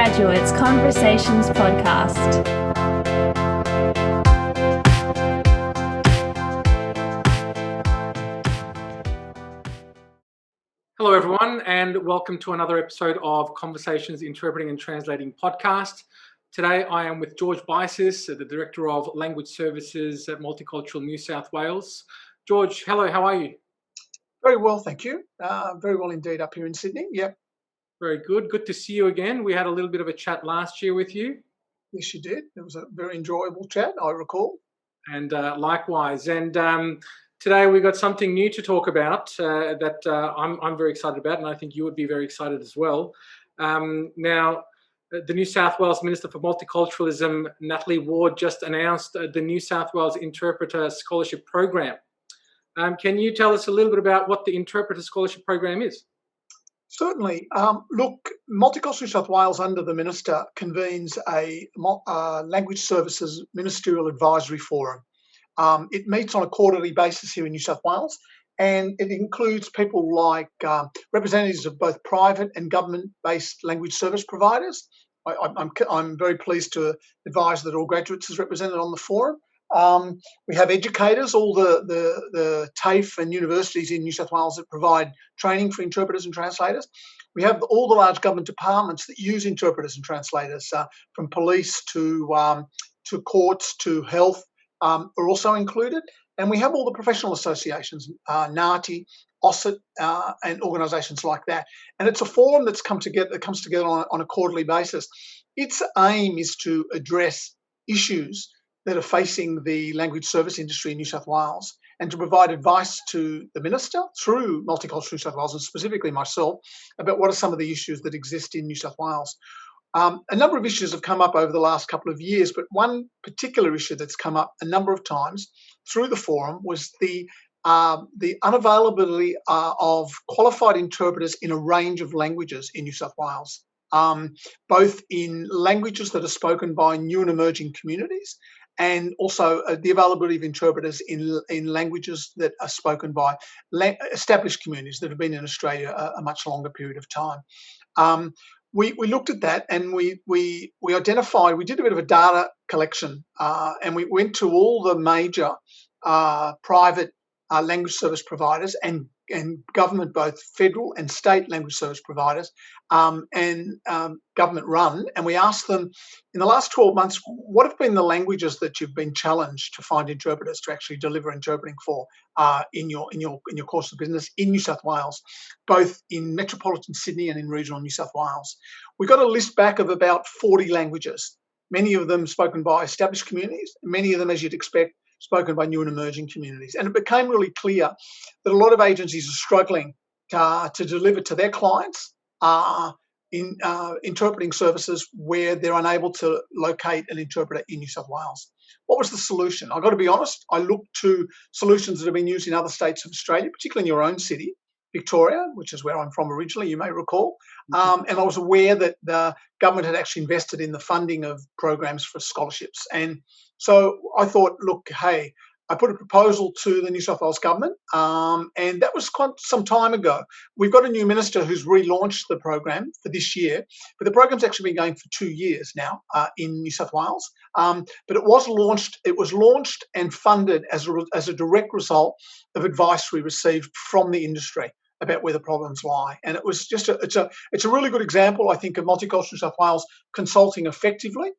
Graduates Conversations podcast. Hello everyone, and welcome to another episode of Conversations Interpreting and Translating podcast. Today I am with George Bisas, the Director of Language Services at Multicultural New South Wales. George, hello, how are you? Very well, thank you. Very well indeed up here in Sydney. Yep. Very good. Good to see you again. We had a little bit of a chat last year with you. Yes, you did. It was a very enjoyable chat, I recall. And likewise. And today we got something new to talk about that I'm very excited about, and I think you would be very excited as well. Now, the New South Wales Minister for Multiculturalism, Natalie Ward, just announced the New South Wales Interpreter Scholarship Program. Can you tell us a little bit about what the Interpreter Scholarship Program is? Certainly. Look, Multicultural New South Wales, under the Minister, convenes a Language Services Ministerial Advisory Forum. It meets on a quarterly basis here in New South Wales, and it includes people like representatives of both private and government-based language service providers. I'm very pleased to advise that All Graduates is represented on the forum. We have educators, all the TAFE and universities in New South Wales that provide training for interpreters and translators. We have all the large government departments that use interpreters and translators, from police to courts to health, are also included. And we have all the professional associations, NATI, OSIT, and organisations like that. And it's a forum that comes together on a quarterly basis. Its aim is to address issues that are facing the language service industry in New South Wales, and to provide advice to the Minister through Multicultural New South Wales, and specifically myself, about what are some of the issues that exist in New South Wales. A number of issues have come up over the last couple of years, but one particular issue that's come up a number of times through the forum was the unavailability of qualified interpreters in a range of languages in New South Wales, both in languages that are spoken by new and emerging communities, and also the availability of interpreters in languages that are spoken by established communities that have been in Australia a much longer period of time. We looked at that, and we identified, we did a bit of a data collection, and we went to all the major private language service providers and government, both federal and state language service providers, and government run, and we asked them, in the last 12 months, what have been the languages that you've been challenged to find interpreters to actually deliver interpreting for in your course of business in New South Wales, both in metropolitan Sydney and in regional New South Wales. We got a list back of about 40 languages, many of them spoken by established communities, many of them, as you'd expect, spoken by new and emerging communities. And it became really clear that a lot of agencies are struggling to deliver to their clients in interpreting services where they're unable to locate an interpreter in New South Wales. What was the solution? I've got to be honest, I looked to solutions that have been used in other states of Australia, particularly in your own city, Victoria, which is where I'm from originally, you may recall. And I was aware that the government had actually invested in the funding of programs for scholarships. And so I thought, look, hey, I put a proposal to the New South Wales government, and that was quite some time ago. We've got a new minister who's relaunched the program for this year, but the program's actually been going for 2 years now in New South Wales. But it was launched and funded as a direct result of advice we received from the industry about where the problems lie. And it was just it's a really good example, I think, of Multicultural New South Wales consulting effectively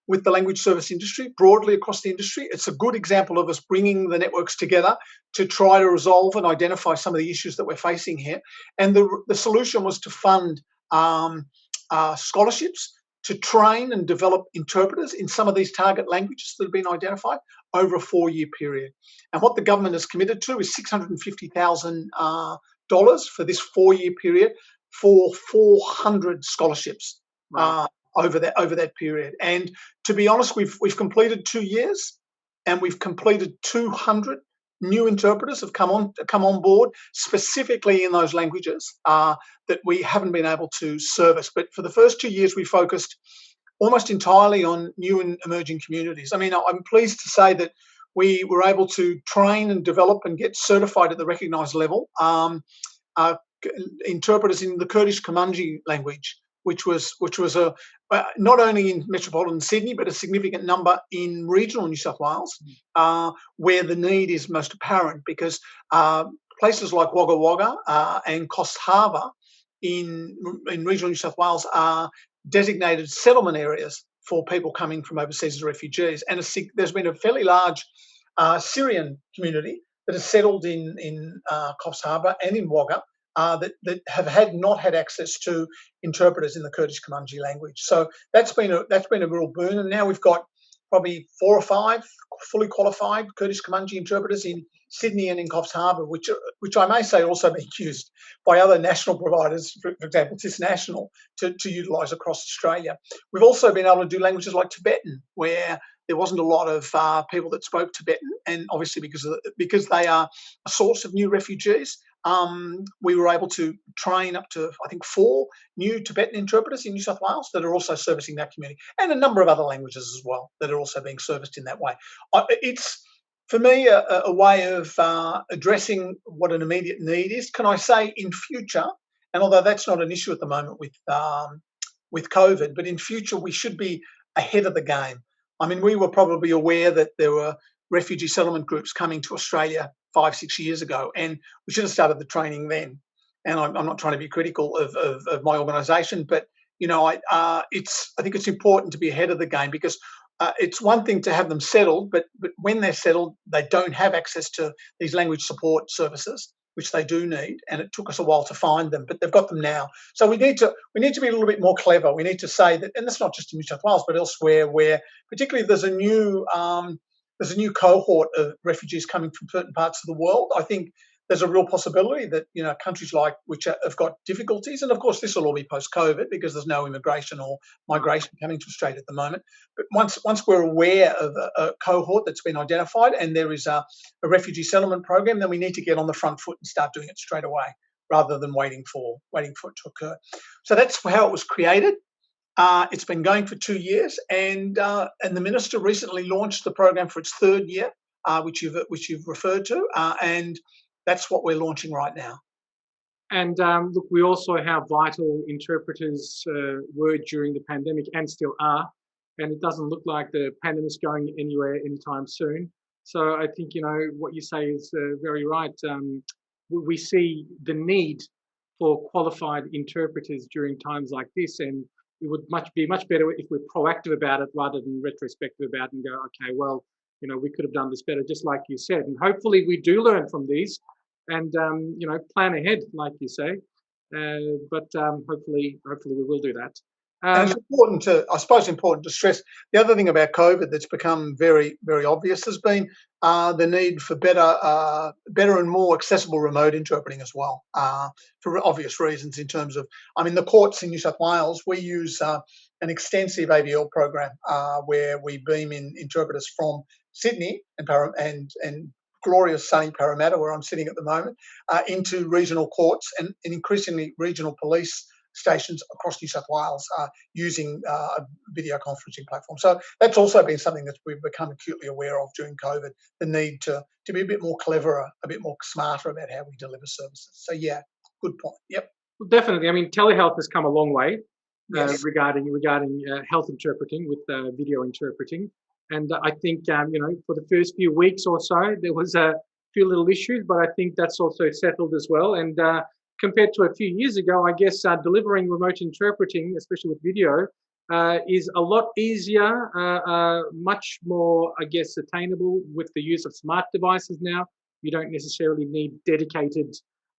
with the language service industry, broadly across the industry. It's a good example of us bringing the networks together to try to resolve and identify some of the issues that we're facing here. And the solution was to fund scholarships to train and develop interpreters in some of these target languages that have been identified over a 4-year period. And what the government has committed to is $650,000 for this 4-year period for 400 scholarships. Right. Over that period. And to be honest, we've completed 2 years, and we've completed 200 new interpreters have come on board specifically in those languages that we haven't been able to service. But for the first 2 years, we focused almost entirely on new and emerging communities. I mean, I'm pleased to say that we were able to train and develop and get certified at the recognised level interpreters in the Kurdish Kurmanji language which was a not only in metropolitan Sydney, but a significant number in regional New South Wales, where the need is most apparent, because places like Wagga Wagga and Coffs Harbour in regional New South Wales are designated settlement areas for people coming from overseas as refugees. And there's been a fairly large Syrian community that has settled in Coffs Harbour and in Wagga that have not had access to interpreters in the Kurdish Kurmanji language. So that's been a real boon. And now we've got probably 4 or 5 fully qualified Kurdish Kurmanji interpreters in Sydney and in Coffs Harbour, which I may say also being used by other national providers, for example, TIS National, to utilise across Australia. We've also been able to do languages like Tibetan, where there wasn't a lot of people that spoke Tibetan, and obviously because they are a source of new refugees, we were able to train up to, I think, 4 new Tibetan interpreters in New South Wales that are also servicing that community, and a number of other languages as well that are also being serviced in that way. It's, for me, a way of addressing what an immediate need is. Can I say in future, and although that's not an issue at the moment with COVID, but in future we should be ahead of the game. I mean, we were probably aware that there were refugee settlement groups coming to Australia 5-6 years ago, and we should have started the training then. And I'm not trying to be critical of my organisation, but I think it's important to be ahead of the game, because it's one thing to have them settled, but when they're settled, they don't have access to these language support services, which they do need. And it took us a while to find them, but they've got them now. So we need to be a little bit more clever. We need to say that, and that's not just in New South Wales, but elsewhere, where particularly there's a new cohort of refugees coming from certain parts of the world. I think there's a real possibility that countries which have got difficulties, and of course this will all be post-COVID because there's no immigration or migration coming to Australia at the moment. But once we're aware of a cohort that's been identified and there is a refugee settlement program, then we need to get on the front foot and start doing it straight away, rather than waiting for it to occur. So that's how it was created. It's been going for 2 years, and the minister recently launched the program for its 3rd year, which you've referred to, and that's what we're launching right now. And look, we also have vital interpreters were during the pandemic and still are, and it doesn't look like the pandemic's going anywhere anytime soon. So I think what you say is very right. We see the need for qualified interpreters during times like this, and it would be much better if we're proactive about it rather than retrospective about it and go, okay, well, we could have done this better, just like you said. And hopefully we do learn from these and, plan ahead, like you say. But hopefully we will do that. And it's important to stress, the other thing about COVID that's become very, very obvious has been the need for better and more accessible remote interpreting as well, for obvious reasons in terms of, the courts in New South Wales, we use an extensive AVL program where we beam in interpreters from Sydney and glorious sunny Parramatta, where I'm sitting at the moment, into regional courts and increasingly regional police stations across New South Wales using a video conferencing platform. So that's also been something that we've become acutely aware of during COVID, the need to be a bit more cleverer, a bit more smarter about how we deliver services. So yeah, good point. Yep. Well, definitely. Telehealth has come a long way yes. regarding health interpreting with video interpreting. And I think, for the first few weeks or so, there was a few little issues, but I think that's also settled as well. And compared to a few years ago, I guess delivering remote interpreting, especially with video, is a lot easier, much more, I guess, attainable with the use of smart devices now. You don't necessarily need dedicated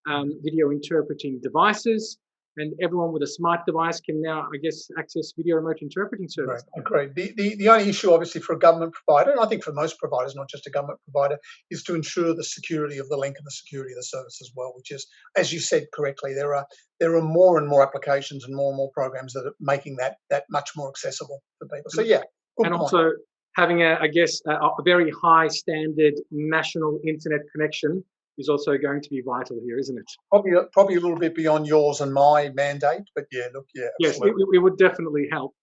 video interpreting devices. And everyone with a smart device can now, I guess, access video remote interpreting service. Right. Agreed. The only issue, obviously, for a government provider, and I think for most providers, not just a government provider, is to ensure the security of the link and the security of the service as well, which is, as you said correctly, there are more and more applications and more programs that are making that much more accessible for people. So, yeah, good and point. Also having, a very high standard national internet connection is also going to be vital here, isn't it? Probably a little bit beyond yours and my mandate, but yeah, look, yeah. Yes, it would definitely help.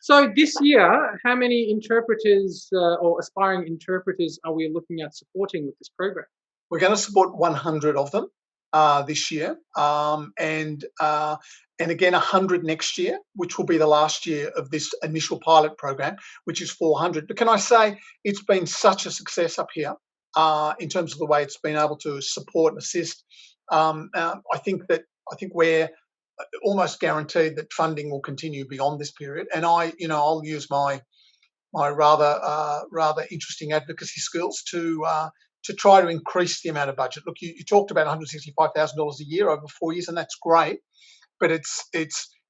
So this year, how many interpreters or aspiring interpreters are we looking at supporting with this program? We're going to support 100 of them. this year, and again 100 next year, which will be the last year of this initial pilot program, which is 400. But can I say it's been such a success up here in terms of the way it's been able to support and assist. I think we're almost guaranteed that funding will continue beyond this period, and I'll use my rather interesting advocacy skills to try to increase the amount of budget. Look, you talked about $165,000 a year over 4 years, and that's great, but it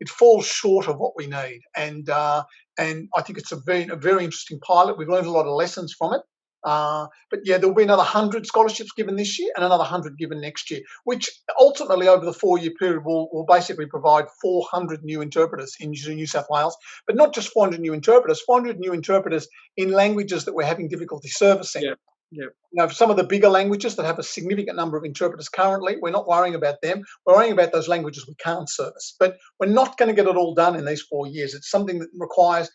falls short of what we need. And I think it's a very interesting pilot. We've learned a lot of lessons from it. But yeah, there'll be another 100 scholarships given this year and another 100 given next year, which ultimately over the 4-year period will basically provide 400 new interpreters in New South Wales, but not just 400 new interpreters, 400 new interpreters in languages that we're having difficulty servicing. Yeah. Yeah. Now, some of the bigger languages that have a significant number of interpreters currently, we're not worrying about them. We're worrying about those languages we can't service. But we're not going to get it all done in these 4 years. It's something that requires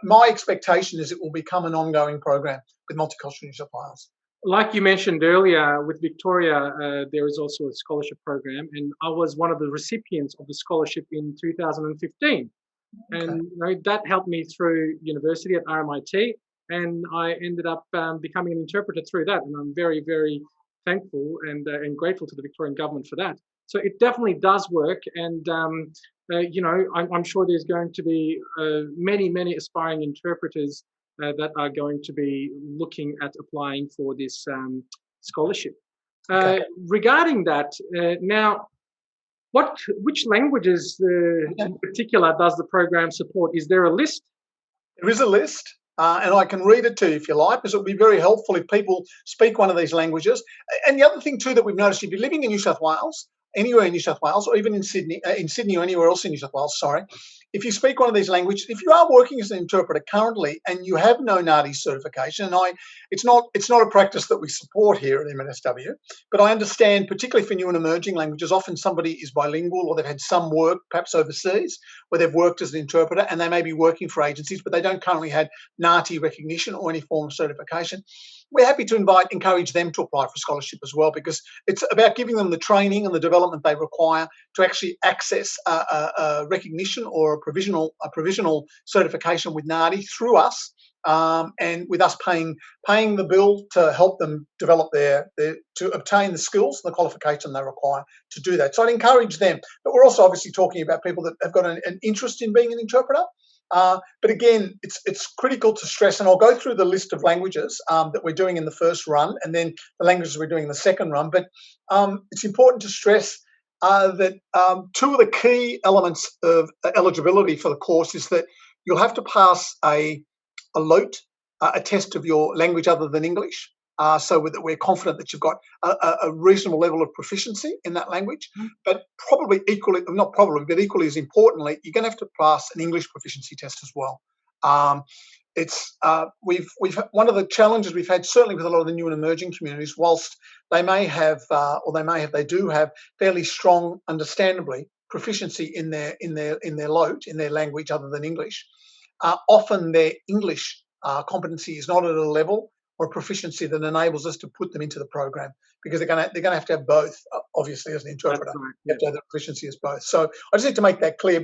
my expectation is it will become an ongoing program with Multicultural New South Wales. Like you mentioned earlier, with Victoria, there is also a scholarship program, and I was one of the recipients of the scholarship in 2015. Okay. And that helped me through university at RMIT. And I ended up becoming an interpreter through that, and I'm very, very thankful and grateful to the Victorian government for that. So it definitely does work, and I'm sure there's going to be many aspiring interpreters that are going to be looking at applying for this scholarship. Okay. Regarding that, now, which languages in particular does the program support? Is there a list? There is a list. And I can read it to you if you like, because it would be very helpful if people speak one of these languages. And the other thing too that we've noticed, if you're living in New South Wales, anywhere in New South Wales, or even in Sydney or anywhere else in New South Wales, if you speak one of these languages, if you are working as an interpreter currently and you have no NAATI certification, and it's not a practice that we support here at MNSW, but I understand, particularly for new and emerging languages, often somebody is bilingual or they've had some work, perhaps overseas, where they've worked as an interpreter and they may be working for agencies, but they don't currently have NAATI recognition or any form of certification. We're happy to encourage them to apply for scholarship as well, because it's about giving them the training and the development they require to actually access a recognition or a provisional certification with NAATI through us, and with us paying the bill to help them develop to obtain the skills and the qualification they require to do that. So I'd encourage them. But we're also obviously talking about people that have got an interest in being an interpreter. But again, it's critical to stress, and I'll go through the list of languages that we're doing in the first run, and then the languages we're doing in the second run. But it's important to stress that two of the key elements of eligibility for the course is that you'll have to pass a LOTE, a test of your language other than English, so that we're confident that you've got a reasonable level of proficiency in that language. But equally as importantly, you're going to have to pass an English proficiency test as well. We've one of the challenges we've had, certainly with a lot of the new and emerging communities, whilst they do have fairly strong, understandably, proficiency in their LOTE, in their language other than English, often their English competency is not at a level or proficiency that enables us to put them into the program, because they're going to have to have both, obviously, as an interpreter. Right, yeah. You have to have the proficiency as both. So I just need to make that clear.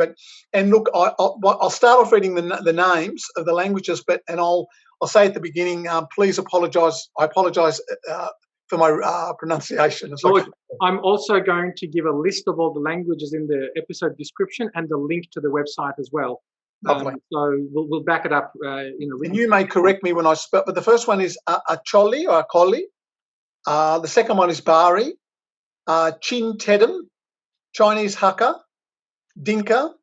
And look, I'll start off reading the names of the languages, and I'll say at the beginning, please apologise. I apologise for my pronunciation. So I'm also going to give a list of all the languages in the episode description and the link to the website as well. Lovely. So we'll back it up in a And you may correct me when I spell, but the first one is Acholi or Akoli. The second one is Bari, Chin Tedum, Chinese Hakka, Dinka,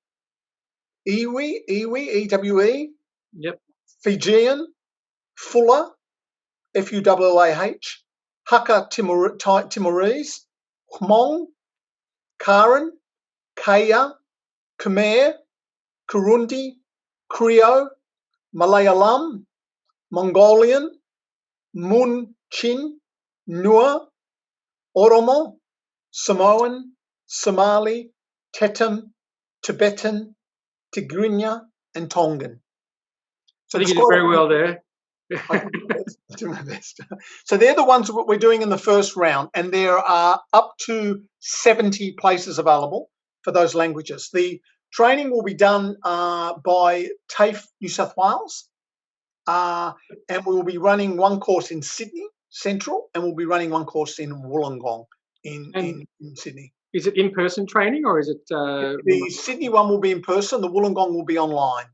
Iwi, E-W-E. Yep. Fijian, Fuller, F-U-L-L-A-H, Hakka Timorese, Hmong, Karen, Kaya, Khmer, Kurundi, Krio, Malayalam, Mongolian, Mun Chin, Nuer, Oromo, Samoan, Somali, Tetum, Tibetan, Tigrinya, and Tongan. So I think you did very well there. I do my best. So they're the ones that we're doing in the first round, and there are up to 70 places available for those languages. The training will be done by TAFE New South Wales, and we will be running one course in Sydney Central, and we'll be running one course in Wollongong in Sydney. Is it in-person training or is it? The Sydney one will be in person. The Wollongong will be online.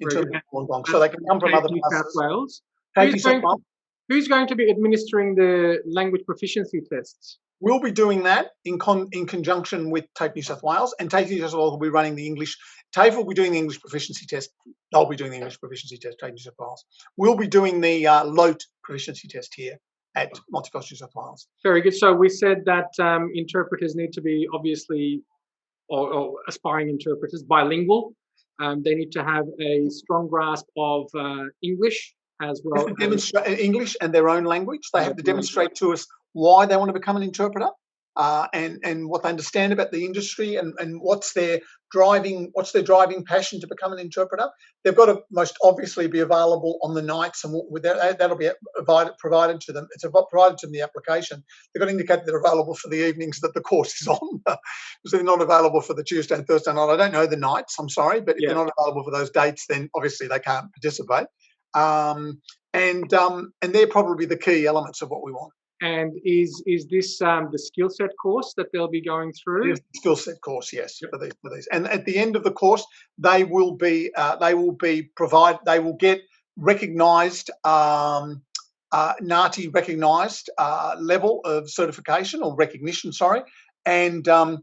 In terms of Wollongong, so they can come from other New South places. Wales. Wales. Who's going to be administering the language proficiency tests? We'll be doing that in conjunction with TAFE New South Wales, and TAFE New South Wales will be running the English. TAFE will be doing the English proficiency test. They'll be doing the English proficiency test. TAFE New South Wales. We'll be doing the LOTE proficiency test here at Multicultural New South Wales. Very good. So we said that interpreters need to be obviously, or aspiring interpreters, bilingual. They need to have a strong grasp of English as well. They have to demonstrate English and their own language. They have to demonstrate to us why they want to become an interpreter, and what they understand about the industry, and what's their driving passion to become an interpreter. They've got to most obviously be available on the nights, and that'll be provided to them. It's provided to them in the application. They've got to indicate that they're available for the evenings that the course is on. So they're not available for the Tuesday and Thursday night. I don't know the nights, I'm sorry, but if they're not available for those dates, then obviously they can't participate. And they're probably the key elements of what we want. And is this the skill set course that they'll be going through? It is the skill set course, yes, for these. And at the end of the course, they will get recognised, NAATI recognised level of certification or recognition. And for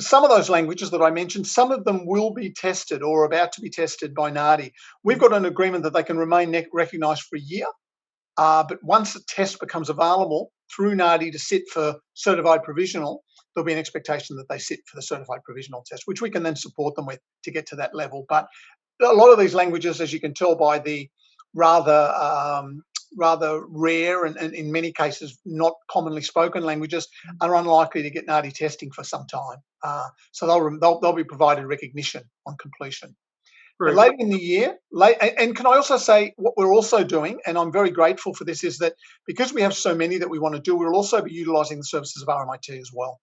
some of those languages that I mentioned, some of them will be tested or about to be tested by NAATI. We've got an agreement that they can remain recognised for a year. But once the test becomes available through NAATI to sit for certified provisional, there'll be an expectation that they sit for the certified provisional test, which we can then support them with to get to that level. But a lot of these languages, as you can tell by the rather rare and in many cases not commonly spoken languages, are unlikely to get NAATI testing for some time. So they'll be provided recognition on completion. Later in the year, and can I also say what we're also doing, and I'm very grateful for this, is that because we have so many that we want to do, we'll also be utilising the services of RMIT as well.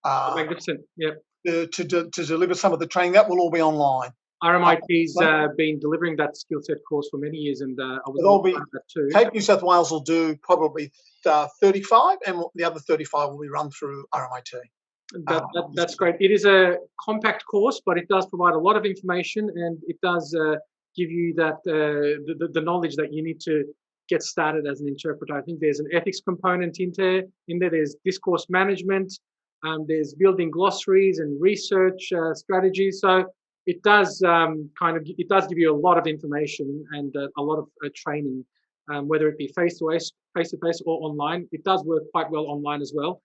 Magnificent, yeah. To deliver some of the training, that will all be online. RMIT's been delivering that skill set course for many years, and I was part of that too. TAFE New South Wales will do probably 35, and the other 35 will be run through RMIT. That's great. It is a compact course, but it does provide a lot of information, and it does give you that the knowledge that you need to get started as an interpreter. I think there's an ethics component in there. There's discourse management. There's building glossaries and research strategies. So it does give you a lot of information and a lot of training, whether it be face to face or online. It does work quite well online as well.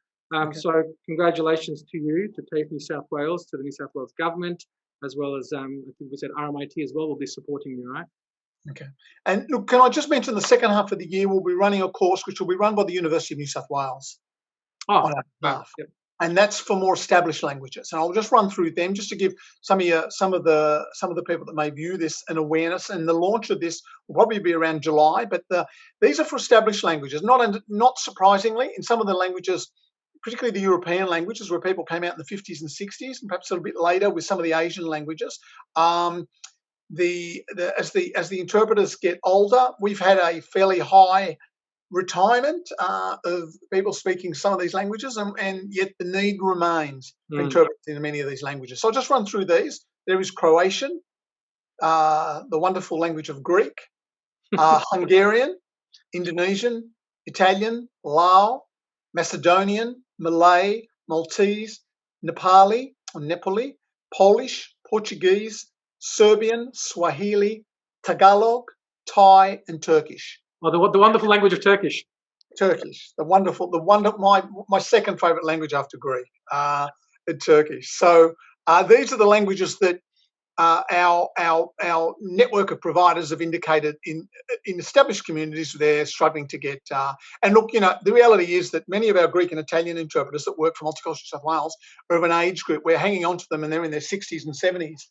So congratulations to you, to TAFE New South Wales, to the New South Wales government, as well as I think we said RMIT as well will be supporting you, right? Okay. And look, can I just mention the second half of the year we'll be running a course which will be run by the University of New South Wales. Oh, yep. And that's for more established languages. And I'll just run through them just to give some of the people that may view this an awareness. And the launch of this will probably be around July. But these are for established languages. Not surprisingly, in some of the languages, particularly the European languages where people came out in the 50s and 60s, and perhaps a little bit later with some of the Asian languages. As the interpreters get older, we've had a fairly high retirement of people speaking some of these languages, and yet the need remains for interpreters in many of these languages. So I'll just run through these. There is Croatian, the wonderful language of Greek, Hungarian, Indonesian, Italian, Lao, Macedonian, Malay, Maltese, Nepali, Polish, Portuguese, Serbian, Swahili, Tagalog, Thai, and Turkish. Oh, the wonderful language of Turkish. My second favourite language after Greek, Turkish. So these are the languages that our network of providers have indicated in established communities they're struggling to get. And look, the reality is that many of our Greek and Italian interpreters that work for Multicultural New South Wales are of an age group. We're hanging on to them, and they're in their 60s and 70s,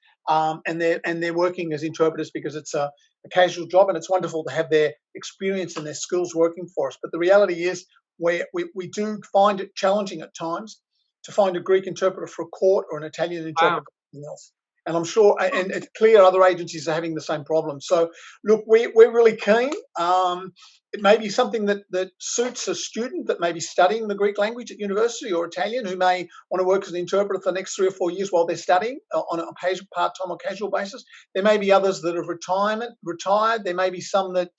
and they're working as interpreters because it's a casual job, and it's wonderful to have their experience and their skills working for us. But the reality is, we do find it challenging at times to find a Greek interpreter for a court or an Italian interpreter for something else. And I'm sure, and it's clear other agencies are having the same problem. So, look, we're really keen. It may be something that suits a student that may be studying the Greek language at university, or Italian, who may want to work as an interpreter for the next 3 or 4 years while they're studying on a part-time or casual basis. There may be others that have retired. There may be some that,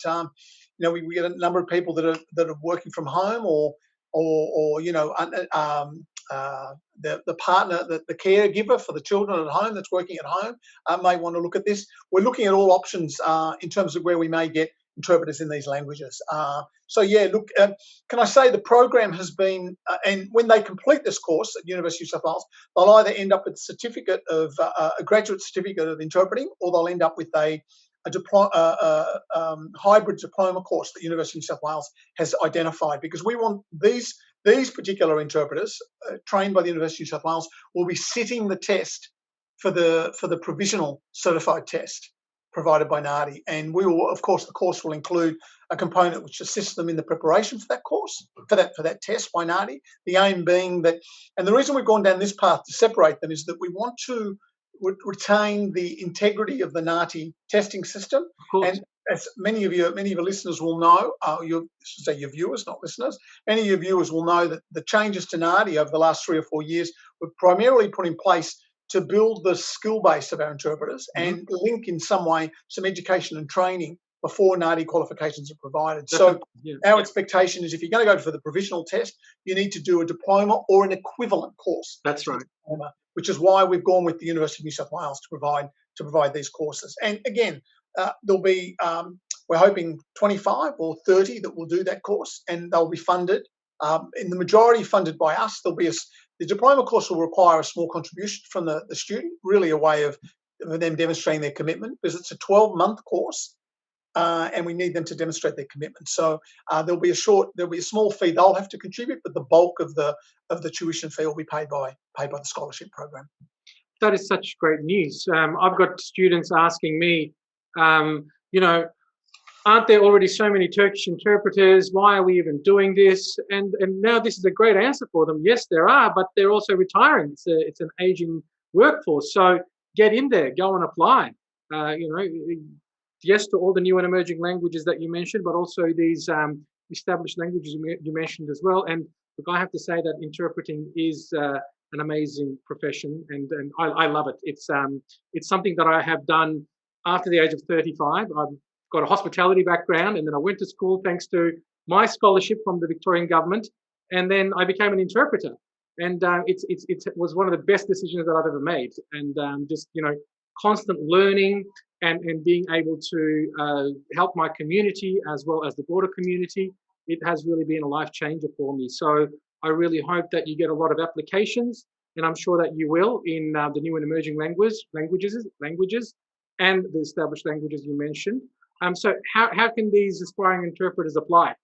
we get a number of people that are working from home, or the partner, the caregiver for the children at home that's working at home may want to look at this. We're looking at all options in terms of where we may get interpreters in these languages. Can I say the program has been, and when they complete this course at University of New South Wales, they'll either end up with a graduate certificate of interpreting, or they'll end up with a hybrid diploma course that University of New South Wales has identified, because we want these particular interpreters trained by the University of New South Wales will be sitting the test for the provisional certified test provided by NADI. And we will, of course, the course will include a component which assists them in the preparation for that course, for that test by NADI. The aim being that, and the reason we've gone down this path to separate them is that we want to retain the integrity of the NATI testing system. And as many of your listeners will know, your viewers, not listeners, many of your viewers will know that the changes to NATI over the last 3 or 4 years were primarily put in place to build the skill base of our interpreters and link in some way some education and training before NATI qualifications are provided. Our expectation is, if you're going to go for the provisional test, you need to do a diploma or an equivalent course. That's right. Which is why we've gone with the University of New South Wales to provide these courses. And again, there'll be we're hoping 25 or 30 that will do that course, and they'll be funded. In the majority funded by us. There'll be the diploma course will require a small contribution from the student, really a way of them demonstrating their commitment, because it's a 12-month course. And we need them to demonstrate their commitment. So there'll be a small fee they'll have to contribute, but the bulk of the tuition fee will be paid by the scholarship program. That is such great news. I've got students asking me, aren't there already so many Turkish interpreters? Why are we even doing this? And now this is a great answer for them. Yes, there are, but they're also retiring. It's an aging workforce. So get in there, go and apply. Yes to all the new and emerging languages that you mentioned, but also these established languages you mentioned as well. And look, I have to say that interpreting is an amazing profession, and I love it. It's something that I have done after the age of 35. I've got a hospitality background, and then I went to school thanks to my scholarship from the Victorian government, and then I became an interpreter. And it was one of the best decisions that I've ever made. And constant learning and being able to help my community as well as the broader community, it has really been a life changer for me. So I really hope that you get a lot of applications, and I'm sure that you will, in the new and emerging languages and the established languages you mentioned. So how can these aspiring interpreters apply?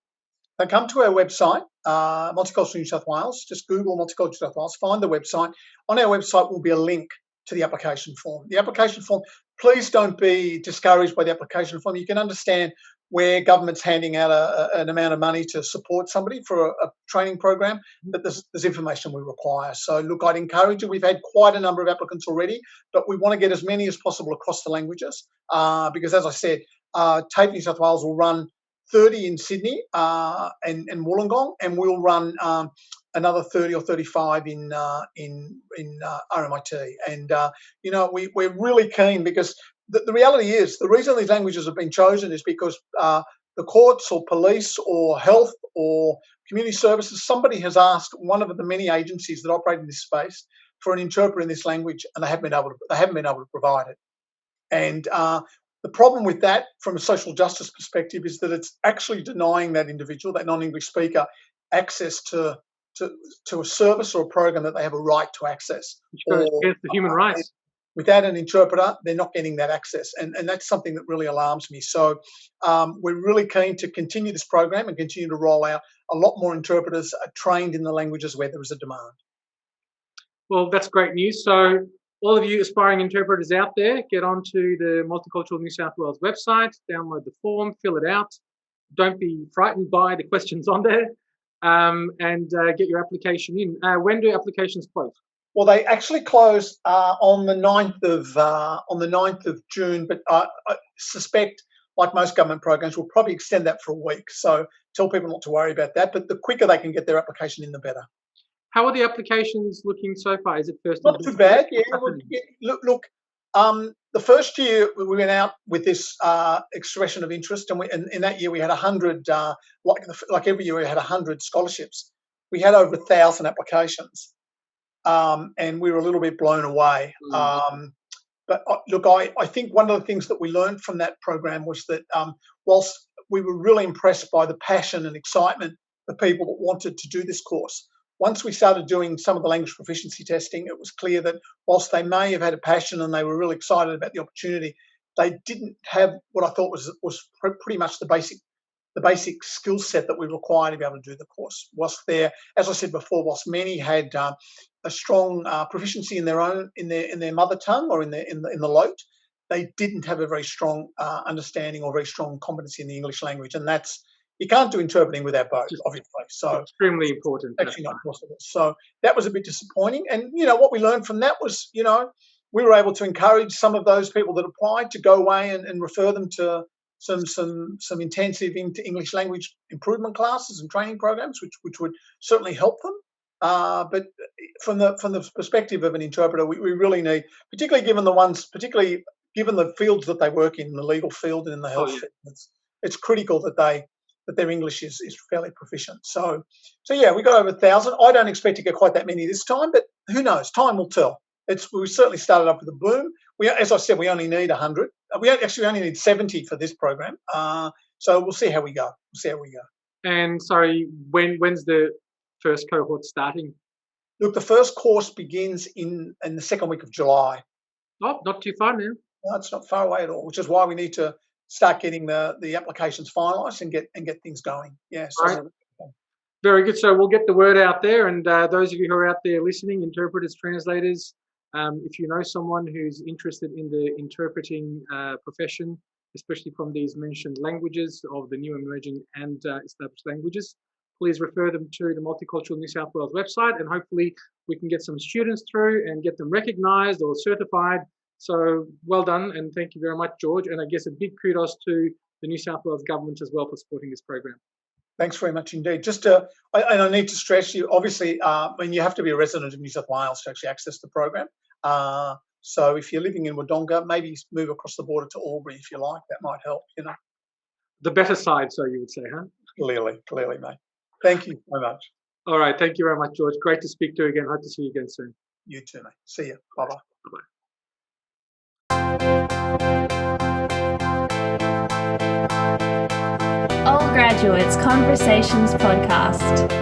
They come to our website, Multicultural New South Wales. Just Google Multicultural New South Wales, find the website. On our website will be a link to the application form. The application form, please don't be discouraged by the application form. You can understand where government's handing out an amount of money to support somebody for a training program, that there's information we require. So look, I'd encourage you. We've had quite a number of applicants already, but we want to get as many as possible across the languages because, as I said, TAFE New South Wales will run 30 in Sydney and Wollongong, and we'll run another 30 or 35 in RMIT. And we're really keen, because the reality is, the reason these languages have been chosen is because the courts or police or health or community services, somebody has asked one of the many agencies that operate in this space for an interpreter in this language, and they haven't been able to provide it. And the problem with that, from a social justice perspective, is that it's actually denying that individual, that non-English speaker, access to a service or a program that they have a right to access. Which goes against the human rights. without an interpreter, they're not getting that access. And that's something that really alarms me. So we're really keen to continue this program and continue to roll out a lot more interpreters trained in the languages where there is a demand. Well, that's great news. So all of you aspiring interpreters out there, get onto the Multicultural New South Wales website, download the form, fill it out. Don't be frightened by the questions on there, and get your application in. When do applications close? Well, they actually close on the 9th of June, but I suspect, like most government programs, we'll probably extend that for a week. So tell people not to worry about that. But the quicker they can get their application in, the better. How are the applications looking so far? Is it first? Not too bad. Yeah. Look. The first year we went out with this expression of interest, and in that year we had 100. Like every year we had 100 scholarships. We had over 1,000 applications. And we were a little bit blown away. But look, I think one of the things that we learned from that program was that whilst we were really impressed by the passion and excitement of people that wanted to do this course, once we started doing some of the language proficiency testing, it was clear that whilst they may have had a passion and they were really excited about the opportunity, they didn't have what I thought was pretty much the basic skill set that we require to be able to do the course. Whilst there, as I said before, whilst many had a strong proficiency in their mother tongue or in the LOTE, they didn't have a very strong understanding or very strong competency in the English language, and you can't do interpreting without both, obviously. So extremely important. Actually, not possible. So that was a bit disappointing. And what we learned from that was, we were able to encourage some of those people that applied to go away and refer them to some intensive English language improvement classes and training programs, which would certainly help them. But from the perspective of an interpreter, we really need, particularly given the fields that they work in, the legal field and in the health field, it's critical that their English is fairly proficient. So yeah, we got over 1,000. I don't expect to get quite that many this time, but who knows? Time will tell. We certainly started up with a boom. As I said, we only need 100. We only need 70 for this program. So we'll see how we go. And sorry, when's the first cohort starting? Look, the first course begins in the second week of July. Oh, not too far now. No, it's not far away at all, which is why we need to start getting the applications finalised and get things going. Yeah. So right. Very good. So we'll get the word out there, and those of you who are out there listening, interpreters, translators, if you know someone who's interested in the interpreting profession, especially from these mentioned languages of the new emerging and established languages, please refer them to the Multicultural New South Wales website, and hopefully we can get some students through and get them recognised or certified. So well done, and thank you very much, George. And I guess a big kudos to the New South Wales government as well for supporting this program. Thanks very much indeed. I need to stress you, obviously, you have to be a resident of New South Wales to actually access the program. So if you're living in Wodonga, maybe move across the border to Albury if you like. That might help, The better side, so you would say, huh? Clearly, mate. Thank you so much. All right. Thank you very much, George. Great to speak to you again. Hope to see you again soon. You too, mate. See you. Bye-bye. Bye-bye. All Graduates Conversations Podcast.